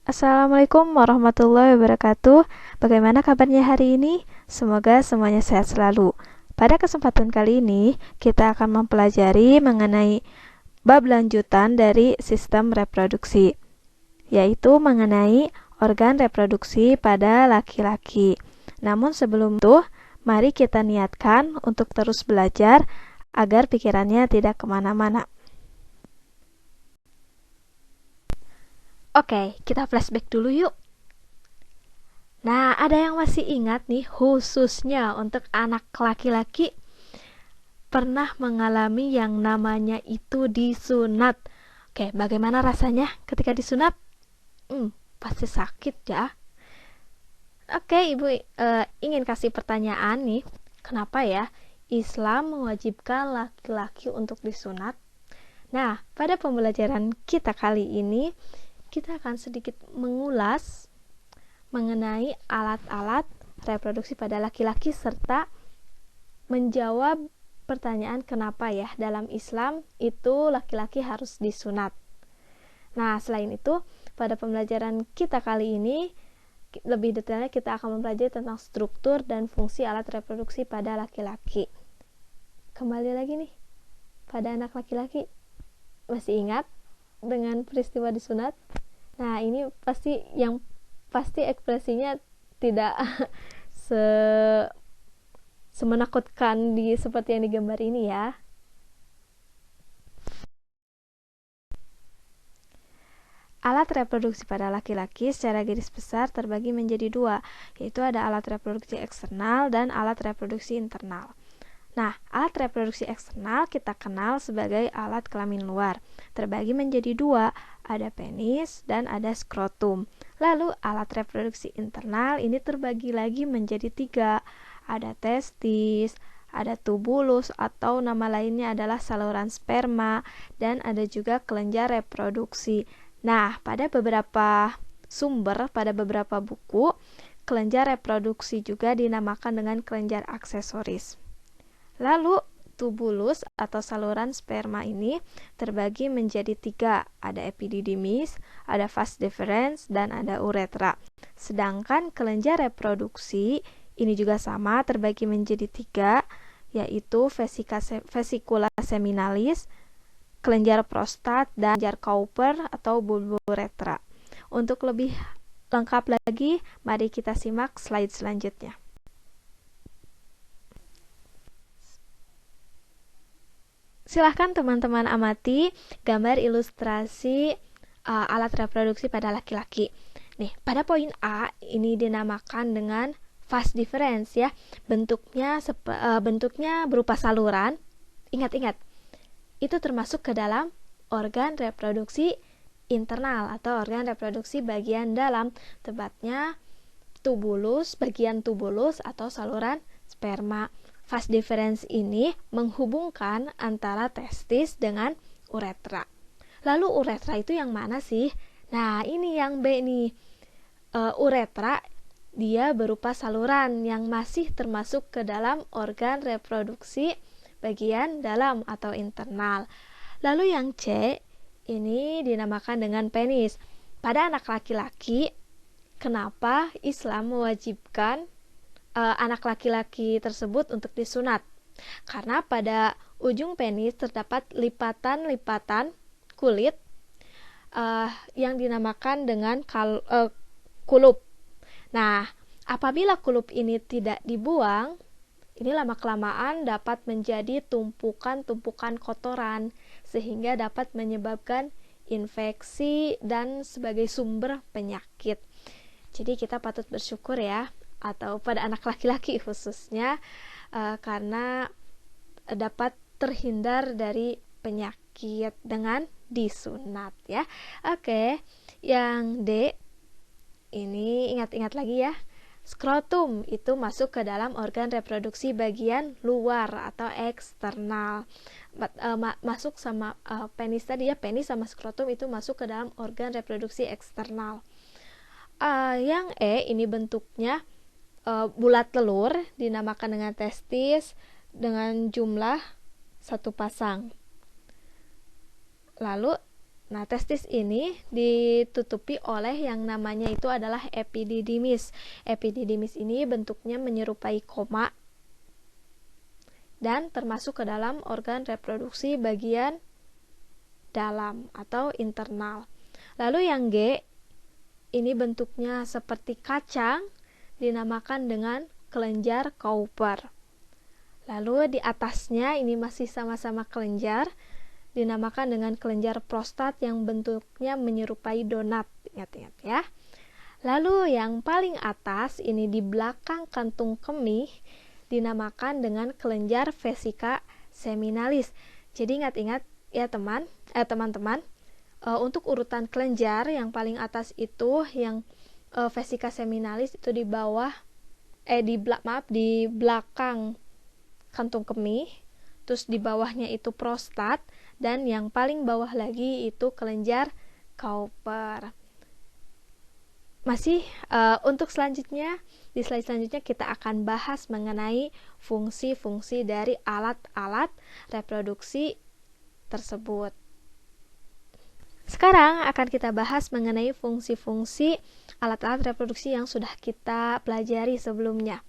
Assalamualaikum warahmatullahi wabarakatuh. Bagaimana kabarnya hari ini? Semoga semuanya sehat selalu. Pada kesempatan kali ini, kita akan mempelajari mengenai bab lanjutan dari sistem reproduksi, yaitu mengenai organ reproduksi pada laki-laki. Namun sebelum itu, mari kita niatkan untuk terus belajar agar pikirannya tidak kemana-mana. Oke, kita flashback dulu yuk. Nah, ada yang masih ingat nih, khususnya untuk anak laki-laki pernah mengalami yang namanya itu disunat. Oke, bagaimana rasanya ketika disunat? Pasti sakit ya. Oke, Ibu ingin kasih pertanyaan nih. Kenapa ya Islam mewajibkan laki-laki untuk disunat? Nah, pada pembelajaran kita kali ini, kita akan sedikit mengulas mengenai alat-alat reproduksi pada laki-laki serta menjawab pertanyaan kenapa ya dalam Islam itu laki-laki harus disunat. Nah, selain itu, pada pembelajaran kita kali ini lebih detailnya kita akan mempelajari tentang struktur dan fungsi alat reproduksi pada laki-laki. Kembali lagi nih, pada anak laki-laki, masih ingat dengan peristiwa disunat? Nah, ini pasti ekspresinya tidak semenakutkan seperti yang digambar ini ya. Alat reproduksi pada laki-laki secara garis besar terbagi menjadi dua, yaitu ada alat reproduksi eksternal dan alat reproduksi internal. Nah, alat reproduksi eksternal kita kenal sebagai alat kelamin luar. Terbagi menjadi dua, ada penis dan ada skrotum. Lalu alat reproduksi internal ini terbagi lagi menjadi tiga, ada testis, ada tubulus atau nama lainnya adalah saluran sperma, dan ada juga kelenjar reproduksi. Nah, pada beberapa sumber, pada beberapa buku, kelenjar reproduksi juga dinamakan dengan kelenjar aksesoris. Lalu, tubulus atau saluran sperma ini terbagi menjadi tiga, ada epididymis, ada vas deferens, dan ada uretra. Sedangkan kelenjar reproduksi ini juga sama, terbagi menjadi tiga, yaitu vesicula seminalis, kelenjar prostat, dan kelenjar Cowper atau bulburetra. Untuk lebih lengkap lagi, mari kita simak slide selanjutnya. Silahkan teman-teman amati gambar ilustrasi alat reproduksi pada laki-laki. Nih, pada poin A ini dinamakan dengan vas deferens ya. Bentuknya berupa saluran. Ingat-ingat, itu termasuk ke dalam organ reproduksi internal atau organ reproduksi bagian dalam, tepatnya tubulus, bagian tubulus atau saluran sperma. Vas deferens ini menghubungkan antara testis dengan uretra. Lalu uretra itu yang mana sih? Nah, ini yang B nih. Uretra dia berupa saluran yang masih termasuk ke dalam organ reproduksi bagian dalam atau internal. Lalu yang C ini dinamakan dengan penis. Pada anak laki-laki, kenapa Islam mewajibkan anak laki-laki tersebut untuk disunat? Karena pada ujung penis terdapat lipatan-lipatan kulit yang dinamakan dengan kulup. Nah, apabila kulup ini tidak dibuang, ini lama-kelamaan dapat menjadi tumpukan-tumpukan kotoran sehingga dapat menyebabkan infeksi dan sebagai sumber penyakit. Jadi kita patut bersyukur ya, atau pada anak laki-laki khususnya, karena dapat terhindar dari penyakit dengan disunat ya. Oke, yang D ini ingat-ingat lagi ya. Skrotum itu masuk ke dalam organ reproduksi bagian luar atau eksternal. Masuk sama penis tadi ya, penis sama skrotum itu masuk ke dalam organ reproduksi eksternal. Yang E ini bentuknya bulat telur, dinamakan dengan testis dengan jumlah satu pasang. Lalu Nah, testis ini ditutupi oleh yang namanya itu adalah epididymis. Epididymis ini bentuknya menyerupai koma dan termasuk ke dalam organ reproduksi bagian dalam atau internal. Lalu yang G, ini bentuknya seperti kacang, dinamakan dengan kelenjar Cowper. Lalu di atasnya ini masih sama-sama kelenjar, dinamakan dengan kelenjar prostat yang bentuknya menyerupai donat. Ingat-ingat ya. Lalu yang paling atas ini di belakang kantung kemih dinamakan dengan kelenjar vesica seminalis. Jadi ingat-ingat ya teman-teman, untuk urutan kelenjar yang paling atas itu yang vesica seminalis itu di bawah di belakang kantung kemih, terus di bawahnya itu prostat, dan yang paling bawah lagi itu kelenjar Cowper. Masih untuk selanjutnya, di slide selanjutnya kita akan bahas mengenai fungsi-fungsi dari alat-alat reproduksi tersebut. Sekarang akan kita bahas mengenai fungsi-fungsi alat-alat reproduksi yang sudah kita pelajari sebelumnya.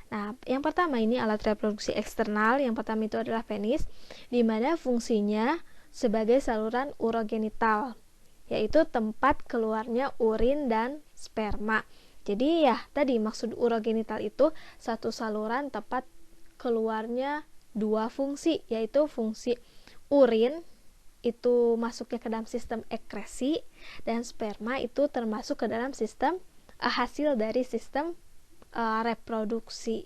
Nah, yang pertama ini alat reproduksi eksternal. Yang pertama itu adalah penis, di mana fungsinya sebagai saluran urogenital, yaitu tempat keluarnya urin dan sperma. Jadi ya, tadi maksud urogenital itu satu saluran tempat keluarnya dua fungsi, yaitu fungsi urin itu masuknya ke dalam sistem ekresi, dan sperma itu termasuk ke dalam sistem hasil dari sistem reproduksi.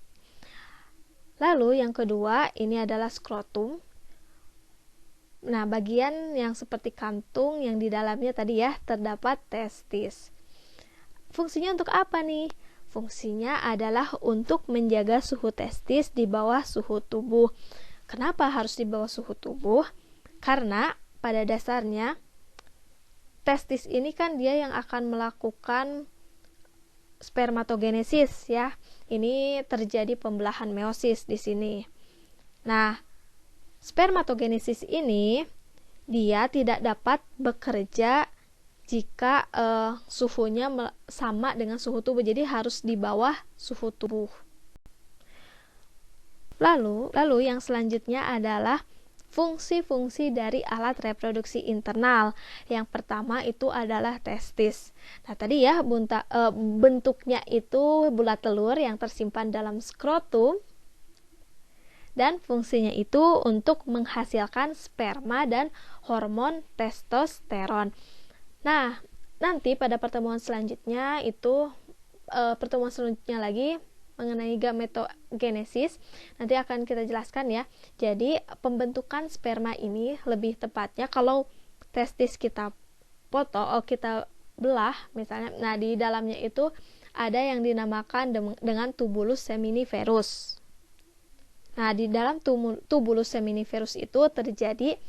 Lalu yang kedua ini adalah skrotum. Nah, bagian yang seperti kantung yang di dalamnya tadi ya terdapat testis. Fungsinya untuk apa nih? Fungsinya adalah untuk menjaga suhu testis di bawah suhu tubuh. Kenapa harus di bawah suhu tubuh? Karena pada dasarnya testis ini kan dia yang akan melakukan spermatogenesis ya. Ini terjadi pembelahan meiosis di sini. Nah, spermatogenesis ini dia tidak dapat bekerja jika suhunya sama dengan suhu tubuh. Jadi harus di bawah suhu tubuh. Lalu yang selanjutnya adalah fungsi-fungsi dari alat reproduksi internal. Yang pertama itu adalah testis. Nah, tadi ya bentuknya itu bulat telur yang tersimpan dalam skrotum, dan fungsinya itu untuk menghasilkan sperma dan hormon testosteron. Nah, nanti pada pertemuan selanjutnya lagi mengenai gametogenesis nanti akan kita jelaskan ya. Jadi pembentukan sperma ini lebih tepatnya kalau testis kita kita belah misalnya, nah di dalamnya itu ada yang dinamakan dengan tubulus seminiferus. Nah, di dalam tubulus seminiferus itu terjadi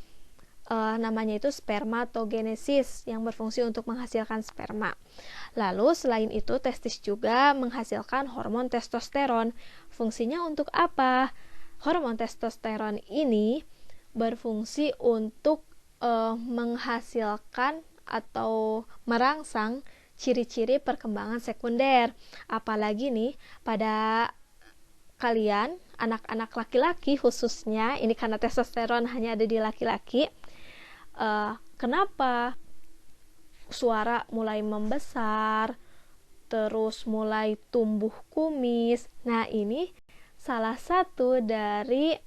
namanya itu spermatogenesis yang berfungsi untuk menghasilkan sperma. Lalu selain itu testis juga menghasilkan hormon testosteron. Fungsinya untuk apa? Hormon testosteron ini berfungsi untuk menghasilkan atau merangsang ciri-ciri perkembangan sekunder. Apalagi nih pada kalian anak-anak laki-laki khususnya, ini karena testosteron hanya ada di laki-laki. Kenapa suara mulai membesar, terus mulai tumbuh kumis? Nah, ini salah satu dari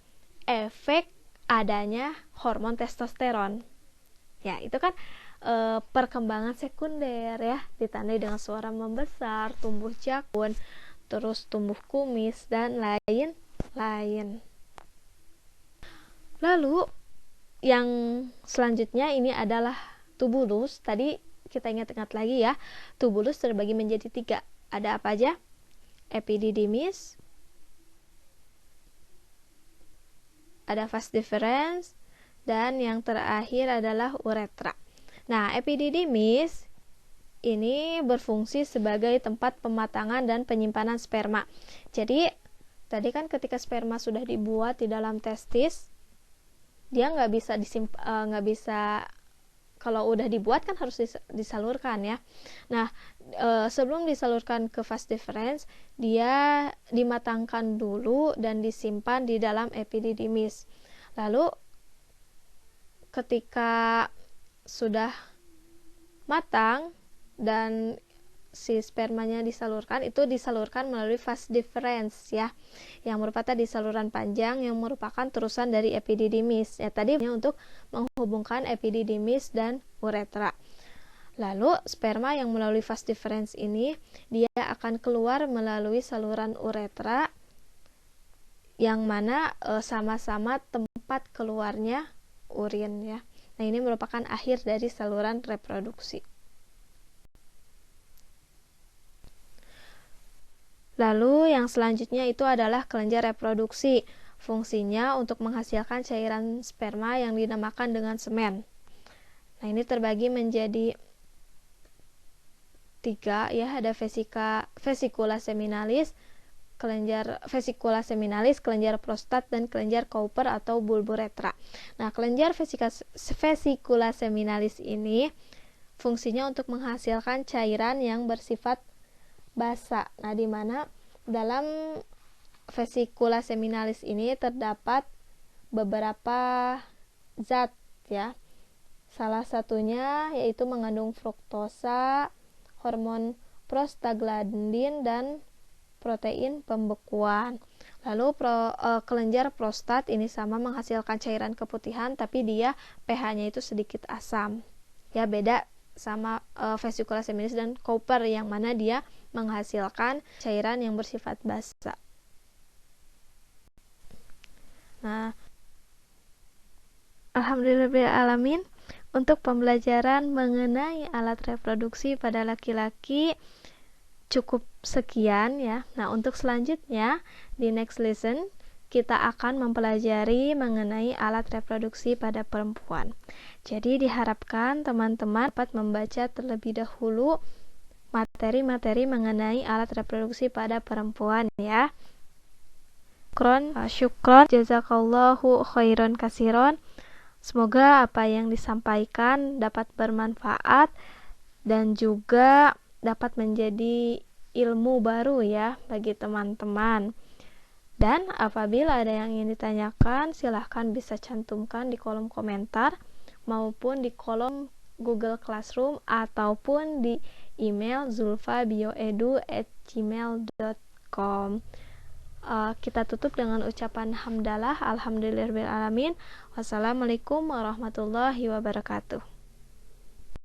efek adanya hormon testosteron. Ya, itu kan perkembangan sekunder ya, ditandai dengan suara membesar, tumbuh jakun, terus tumbuh kumis dan lain-lain. Lalu yang selanjutnya ini adalah tubulus. Tadi kita ingat-ingat lagi ya, tubulus terbagi menjadi 3. Ada apa aja? Epididymis, ada vas deferens, dan yang terakhir adalah uretra. Nah, epididymis ini berfungsi sebagai tempat pematangan dan penyimpanan sperma. Jadi tadi kan ketika sperma sudah dibuat di dalam testis, dia nggak bisa kalau udah dibuat kan harus disalurkan ya. Nah, sebelum disalurkan ke fast difference, dia dimatangkan dulu dan disimpan di dalam epididymis. Lalu ketika sudah matang dan si spermanya disalurkan, itu disalurkan melalui fast difference ya, yang merupakan di saluran panjang yang merupakan terusan dari epididymis ya, tadi untuk menghubungkan epididymis dan uretra. Lalu sperma yang melalui fast difference ini dia akan keluar melalui saluran uretra, yang mana sama-sama tempat keluarnya urin ya. Nah, ini merupakan akhir dari saluran reproduksi. Lalu yang selanjutnya itu adalah kelenjar reproduksi. Fungsinya untuk menghasilkan cairan sperma yang dinamakan dengan semen. Nah, ini terbagi menjadi 3 ya, ada vesikula seminalis, kelenjar vesikula seminalis, kelenjar prostat, dan kelenjar Cowper atau bulburetra. Nah, kelenjar vesikula seminalis ini fungsinya untuk menghasilkan cairan yang bersifat basa. Nah, di mana dalam vesikula seminalis ini terdapat beberapa zat ya. Salah satunya yaitu mengandung fruktosa, hormon prostaglandin, dan protein pembekuan. Lalu kelenjar prostat ini sama menghasilkan cairan keputihan, tapi dia pH-nya itu sedikit asam. Ya, beda sama vesikula seminalis dan Cowper yang mana dia menghasilkan cairan yang bersifat basa. Nah, alhamdulillahirrahmanirrahim, untuk pembelajaran mengenai alat reproduksi pada laki-laki cukup sekian ya. Nah, untuk selanjutnya di next lesson kita akan mempelajari mengenai alat reproduksi pada perempuan. Jadi diharapkan teman-teman dapat membaca terlebih dahulu materi-materi mengenai alat reproduksi pada perempuan ya. Syukron, jazakallahu khairan kasiron. Semoga apa yang disampaikan dapat bermanfaat dan juga dapat menjadi ilmu baru ya bagi teman-teman. Dan apabila ada yang ingin ditanyakan, silahkan bisa cantumkan di kolom komentar maupun di kolom Google Classroom ataupun di email zulfabioedu@gmail.com. Kita tutup dengan ucapan hamdalah, alhamdulillahirabbil alamin. Wassalamualaikum warahmatullahi wabarakatuh.